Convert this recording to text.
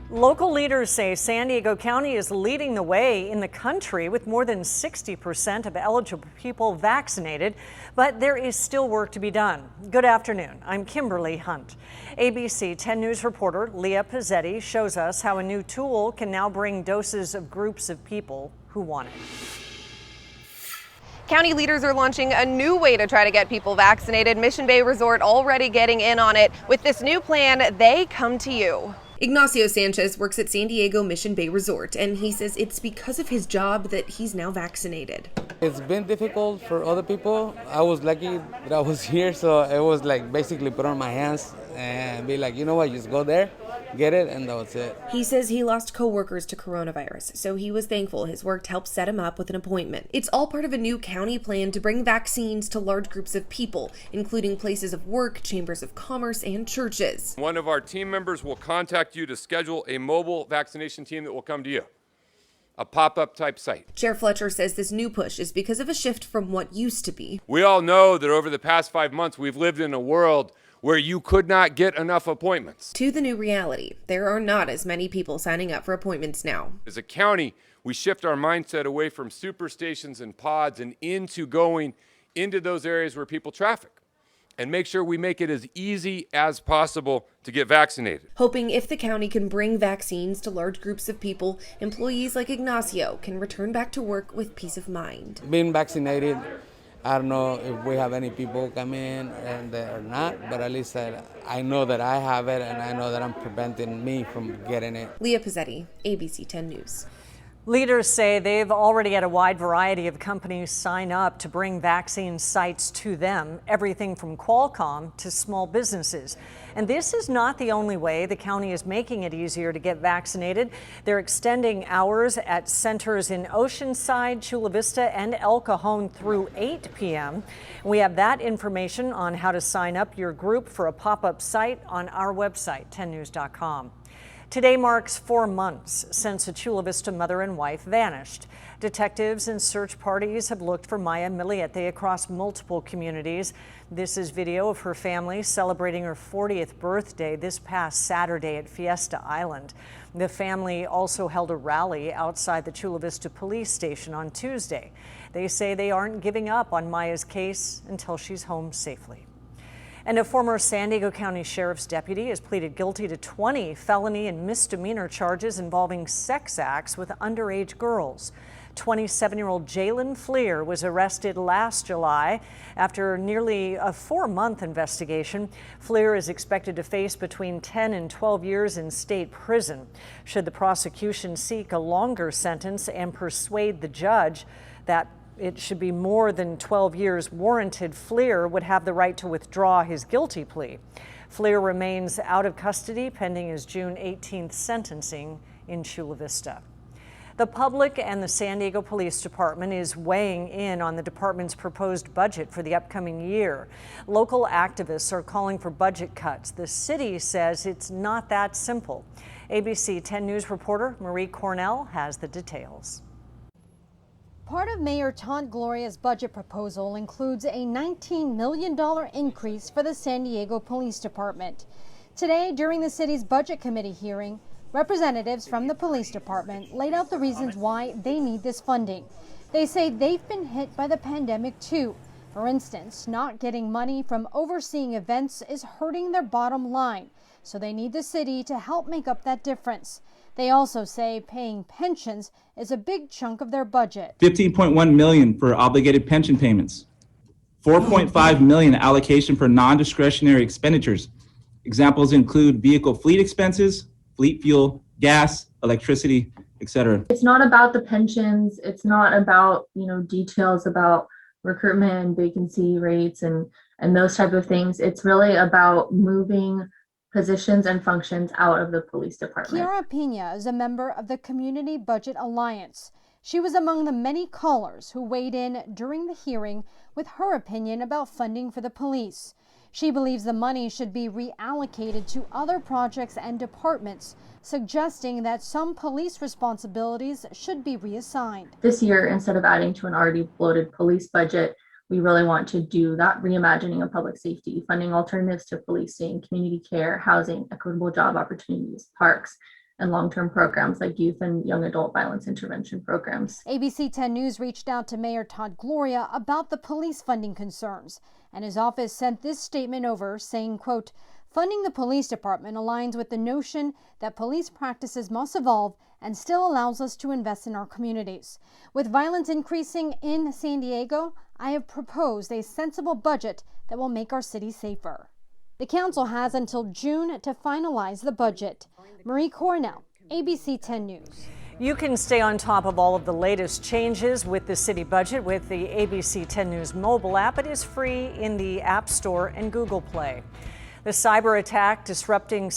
Local leaders say San Diego County is leading the way in the country with more than 60% of eligible people vaccinated, but there is still work to be done. Good afternoon. I'm Kimberly Hunt. ABC 10 News reporter Leah Pizzetti shows us how a new tool can now bring doses of groups of people who want it. County leaders are launching a new way to try to get people vaccinated. Mission Bay Resort already getting in on it. With this new plan, they come to you. Ignacio Sanchez works at San Diego Mission Bay Resort, and he says it's because of his job that he's now vaccinated. It's been difficult for other people. I was lucky that I was here, so it was like basically put on my hands and be like, you know what, just go there, get it, and that was it. He says he lost coworkers to coronavirus, so he was thankful his work helped set him up with an appointment. It's all part of a new county plan to bring vaccines to large groups of people, including places of work, chambers of commerce, and churches. One of our team members will contact you to schedule a mobile vaccination team that will come to you. A pop-up type site. Chair Fletcher says this new push is because of a shift from what used to be. We all know that over the past 5 months, we've lived in a world where you could not get enough appointments. To the new reality, there are not as many people signing up for appointments now. As a county, we shift our mindset away from superstations and pods and into going into those areas where people traffic, and make sure we make it as easy as possible to get vaccinated. Hoping if the county can bring vaccines to large groups of people, employees like Ignacio can return back to work with peace of mind. Being vaccinated, I don't know if we have any people come in and or not, but at least I know that I have it, and I know that I'm preventing me from getting it. Leah Pizzetti, ABC 10 News. Leaders say they've already had a wide variety of companies sign up to bring vaccine sites to them, everything from Qualcomm to small businesses. And this is not the only way the county is making it easier to get vaccinated. They're extending hours at centers in Oceanside, Chula Vista, and El Cajon through 8 p.m. We have that information on how to sign up your group for a pop-up site on our website, 10news.com. Today marks 4 months since a Chula Vista mother and wife vanished. Detectives and search parties have looked for Maya Miliete across multiple communities. This is video of her family celebrating her 40th birthday this past Saturday at Fiesta Island. The family also held a rally outside the Chula Vista police station on Tuesday. They say they aren't giving up on Maya's case until she's home safely. And a former San Diego County Sheriff's deputy has pleaded guilty to 20 felony and misdemeanor charges involving sex acts with underage girls. 27-year-old Jalen Fleer was arrested last July after nearly a 4-month investigation. Fleer is expected to face between 10 and 12 years in state prison. Should the prosecution seek a longer sentence and persuade the judge that it should be more than 12 years warranted, Fleer would have the right to withdraw his guilty plea. Fleer remains out of custody pending his June 18th sentencing in Chula Vista. The public and the San Diego Police Department is weighing in on the department's proposed budget for the upcoming year. Local activists are calling for budget cuts. The city says it's not that simple. ABC 10 News reporter Marie Cornell has the details. Part of Mayor Taunt Gloria's budget proposal includes a $19 million increase for the San Diego Police Department. Today, during the city's budget committee hearing, representatives from the police department laid out the reasons why they need this funding. They say they've been hit by the pandemic too. For instance, not getting money from overseeing events is hurting their bottom line, so they need the city to help make up that difference. They also say paying pensions is a big chunk of their budget. $15.1 million for obligated pension payments, $4.5 million allocation for non-discretionary expenditures. Examples include vehicle fleet expenses, fleet fuel, gas, electricity, etc. It's not about the pensions. It's not about, details about recruitment and vacancy rates and those type of things. It's really about moving positions and functions out of the police department. Kiara Pena is a member of the Community Budget Alliance. She was among the many callers who weighed in during the hearing with her opinion about funding for the police. She believes the money should be reallocated to other projects and departments, suggesting that some police responsibilities should be reassigned. This year, instead of adding to an already bloated police budget, we really want to do that reimagining of public safety, funding alternatives to policing, community care, housing, equitable job opportunities, parks, and long-term programs like youth and young adult violence intervention programs. ABC 10 News reached out to Mayor Todd Gloria about the police funding concerns, and his office sent this statement over saying, quote, "Funding the police department aligns with the notion that police practices must evolve and still allows us to invest in our communities. With violence increasing in San Diego, I have proposed a sensible budget that will make our city safer." The council has until June to finalize the budget. Marie Cornell, ABC 10 News. You can stay on top of all of the latest changes with the city budget with the ABC 10 News mobile app. It is free in the App Store and Google Play. The cyber attack disrupting